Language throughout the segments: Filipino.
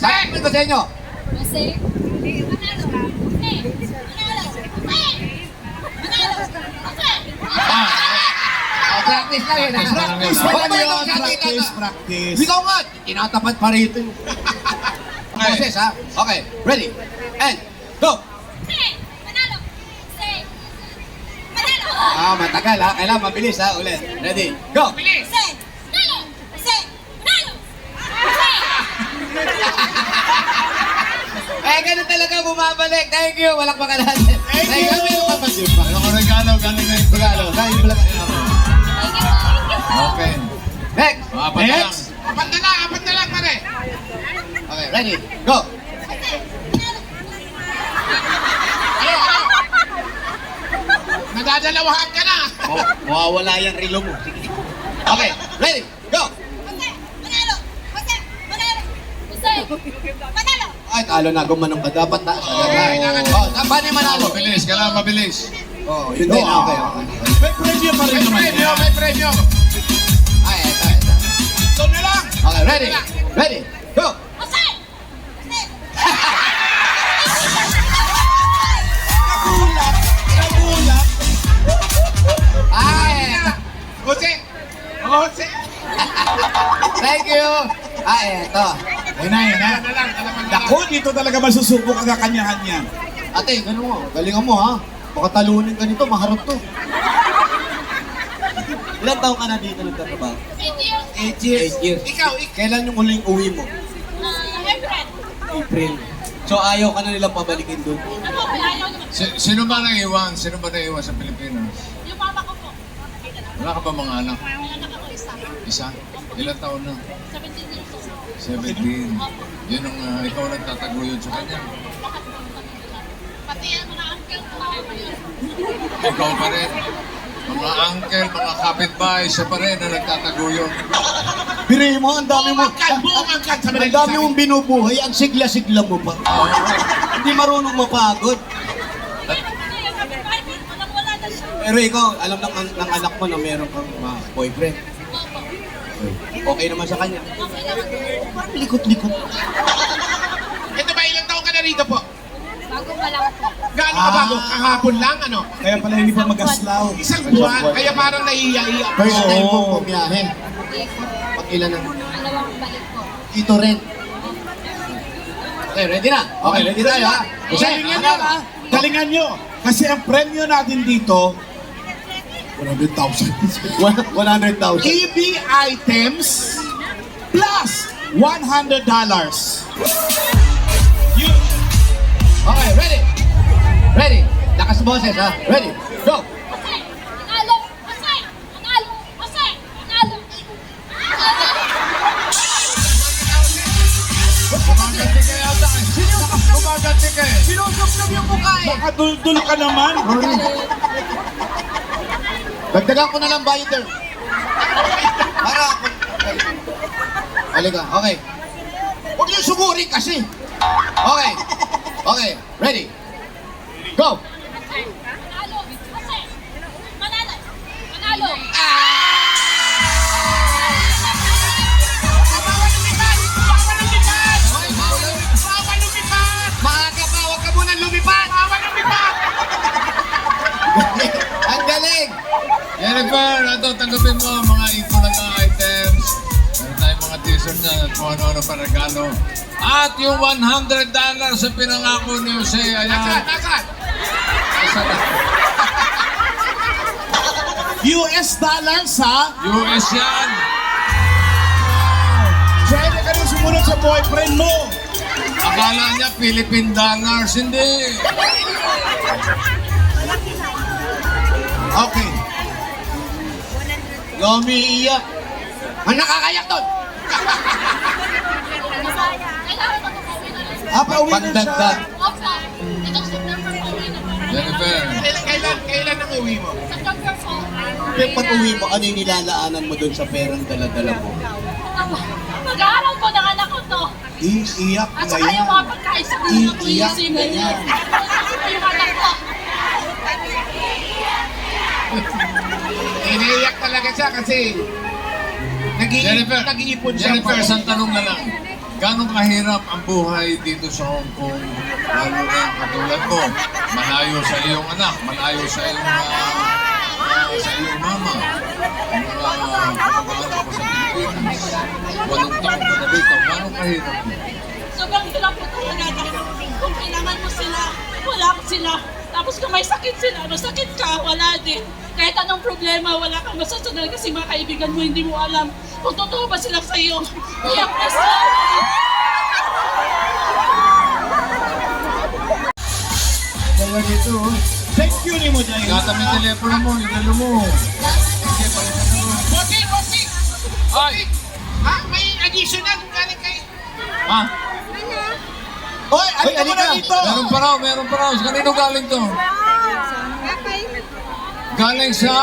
Sabi ko sa inyo. Kasi, Practice lang yun. Practice Huwag lang mo yun. ikaw siya, Practice, tita. practice. Ikaw nga, tinatapat pa rito. Boses ha? Okay, ready? And, go! Matagal ha? Kailangan mabilis ha? Ulit. Ready? Go! Ganun talaga bumabalik. Thank you. Walang pagkalahan. Thank you. Papansin pa. Ano ko regalo? Galing na yung regalo. Okay. Next. Apat na lang. Apat na lang, pare. Okay, ready? Go! Nadadalawahan ka na. Mawawala yung relo mo. Okay, ready? Go! Ay, talo na. Gumanong ka. Dapat na. Oh, paano yung manalo? Mabilis, kailangan mabilis. Oh, yun din. Okay. May premyo pa rin naman. May premyo. Ay, ito. Ito na lang. Okay, ready? Ready? Go! Nagulat. Ay! Jose. Thank you! Eto. Ayun na. Naku, dito talaga masusubok ang kakanyahan niya. Ate, ganun mo. Galingan mo, ha? Baka talunin ka nito, maharap to. Ilan taong ka na dito nagtatrabaho? 8 years. Ikaw, kailan yung huling uwi mo? April. So ayaw ka na nilang pabalikin doon? Sino ba naiwan? Sino ba naiwan sa Pilipinas? Yung mama ko po. Wala ka ba mga anak? May anak ako isa. Isa? Ilang taon na? 17 years old. 17. Yun ang ikaw nagtataguyod sa kanya. Pati ang mga uncle ko ako yun. Ikaw pa rin. Mga uncle, mga kapitbahay, siya pa rin na nagtataguyod. Biri mo, ang dami mo. Buong angkat sa Ang dami mong binubuhay, ang sigla-sigla mo pa. Hindi marunong mapagod. Wala na siya. Pero ikaw, alam ng anak mo na meron kang boyfriend. Okay naman sa kanya. Okay naman. Parang likot-likot. Ito ba, ilang taon ka na rito po? Bago pa lang po. Gaano ka bago? Kahapon lang, ano? Kaya pala hindi pa magaslaw. Isang buwan, kaya parang naiiya-iya. First Oo. time mo pumiyahe. Hindi po. Pag ilan ang Dalawang balik po. ito rin. Okay, ready na? Okay, ready tayo ha? Galingan nyo ha? Galingan nyo. Kasi ang premyo natin dito, 100,000. 100,000. EB items plus $100. Okay, ready? Ready? Lakas boses ha? Ready? Go! Kasi, nanalo. Kasi, nanalo. Kasi, nanalo. Gumaganti ka yata eh. Gumaganti ka eh. Sinusok yung mukha eh! Baka dul-dul ka naman. Dagdagan ko na lang bayad there. Para ako. Halika, okay. Huwag niyo sugurin kasi. Okay. Okay, ready? Go! Nanalo. Kasi, manalo. Manalo. Maaga pa, huwag ka muna lumipad! Ang galing! Jennifer, ito, tanggapin mo ang mga Ipulaga items. Meron tayong mga t-shirt na at kung ano-ano pa regalo. At yung $100 sa pinangako ni Jose, ayan. Nasaan? US dollars ha? US yan. Pwede ka rin sumunod sa boyfriend mo. Akala niya Philippine dollars, hindi. Okay. Lumiiyak. Ang nakakayak doon! Kailangan ko pauwi na lang. Pauwi na siya. Pandagdag. Opo. Itong September pauwi na po. Jennifer, Kailan ang uwi mo? September po. Pero pag uwi mo, ano yung nilalaanan mo doon sa perang dala-dala mo? Mag-aaral po ng anak ko to. Iiyak At na saka yung yan. mga pagkain sa kuya ko Iiyak yung sino na yun. yan. Yung anak ko. Iniiyak talaga siya kasi Jennifer, nag-iipon siya. Jennifer, isang tanong na lang. Gano'ng kahirap ang buhay dito sa Hong Kong? Lalo na yung katulad mo, malayo sa iyong anak, malayo sa iyong mama. Kapag-aral ko sa Pilipinas, 8 taon ka na dito, gano'ng kahirap mo? Sobrang hirap po talaga. Kung kailangan mo sila, wala sila. Tapos kung may sakit sila, masakit ka, wala din. Kahit anong problema, wala kang masasunod kasi mga kaibigan mo, hindi mo alam kung totoo ba sila sa iyo. Kaya press Kaya dito, thank you ni mo dahil. Gata may telepono mo, inalo mo. Sige, palitan mo. Bossy! Ay! Ha? May additional galing kay... Ha? Oy, alika mo na dito! Meron pa raw. Sa kanino galing to? Galing sa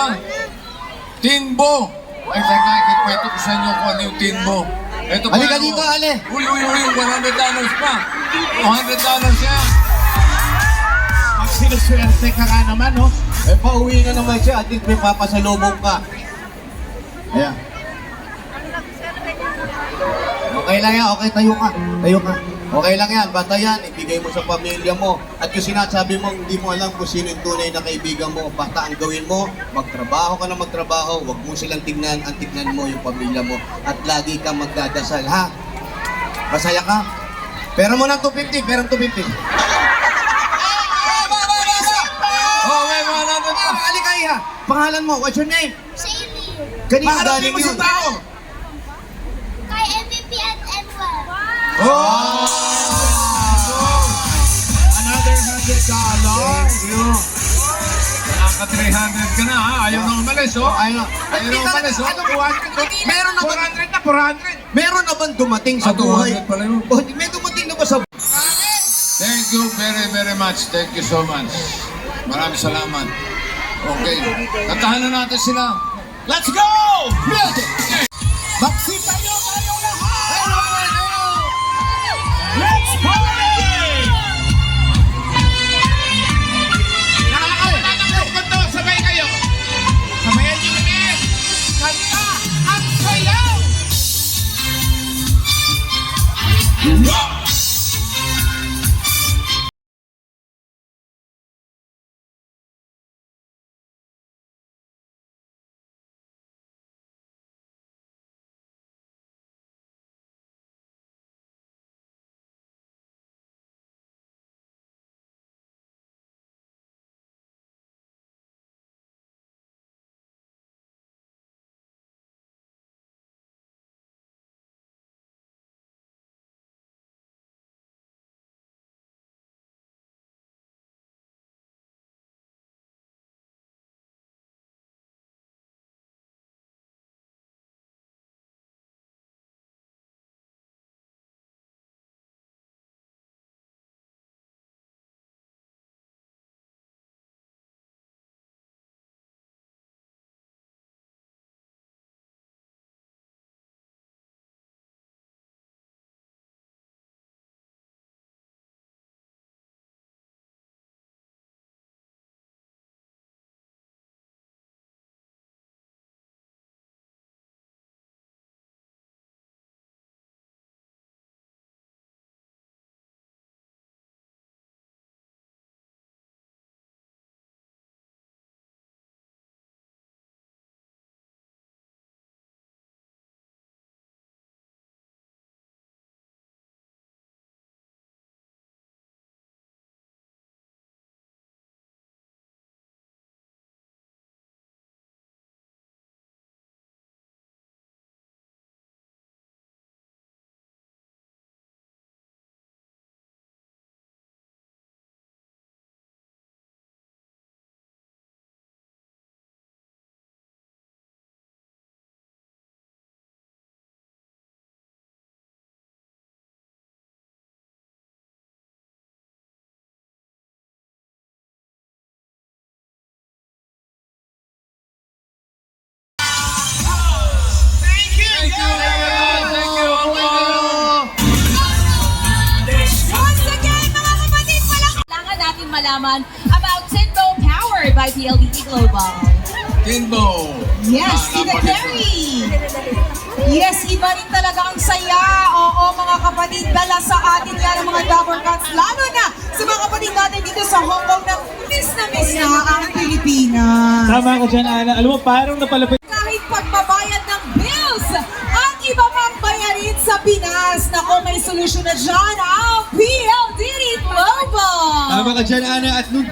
Tinbo. Ay, teka, ikikwento ko sa inyo kung ano yung Tinbo. Ito pa Halika yung- dito, Ale. Uy, $100 pa. $200 yan. Pag sinuswerte ka nga naman, no? Eh, pauwi na naman siya. At least may papasalubong ka. Ayan. Okay lang yan. Okay, tayo ka. Okay lang yan. Basta yan. Ibigay mo sa pamilya mo. At yung sinasabi mo, hindi mo alam kung sino yung tunay na kaibigan mo. Basta ang gawin mo, magtrabaho ka na magtrabaho. Huwag mo silang tignan. Ang tignan mo yung pamilya mo. At lagi kang magdadasal, ha? Masaya ka? Pera mo ng 250. Pera ng 250. Oh, may $100 pa. Halika, Iha. Pangalan mo, what's your name? Shaylee. Kanina Paharapin galing mo sa yun. tao! Kay MVP at Edward. Oh! Another $100. Naka 300 ka na ha. Ayaw na umalis oh. Ayaw. Ayaw na umalis oh. Ano, 400? Meron na ba? 400 na, 400! Meron na bang dumating sa Ah, 200 buhay? pala yun. Oh, may dumating na ba sa Thank you very, very much. Thank you so much. Maraming salamat. Okay. Kantahan na natin sila. Let's go! Magsita nyo kayong lahat! Let's party! Tatanggap ko to, sabay kayo. Sabayan nyo kami. Kanta at sayaw! Thank you very much. Thank you. Once again, mga kapatid, kailangan natin malaman about Tinbo powered by PLDT Global. Tinbo. Yes, Tita Carrie! Yes, iba rin talaga ang saya. Oo, mga kapatid, dala sa atin yan ang mga Dapper Cats. Lalo na sa mga kapatid natin dito sa Hong Kong na miss na ang Pilipinas. Tama ka dyan, Ana. Alam mo, parang napalapit. Kahit pagbabayad ng bills at iba pang bayarin sa Pinas. Nako, may solusyon na dyan ang PLDT Global. Tama ka dyan, Ana. At nung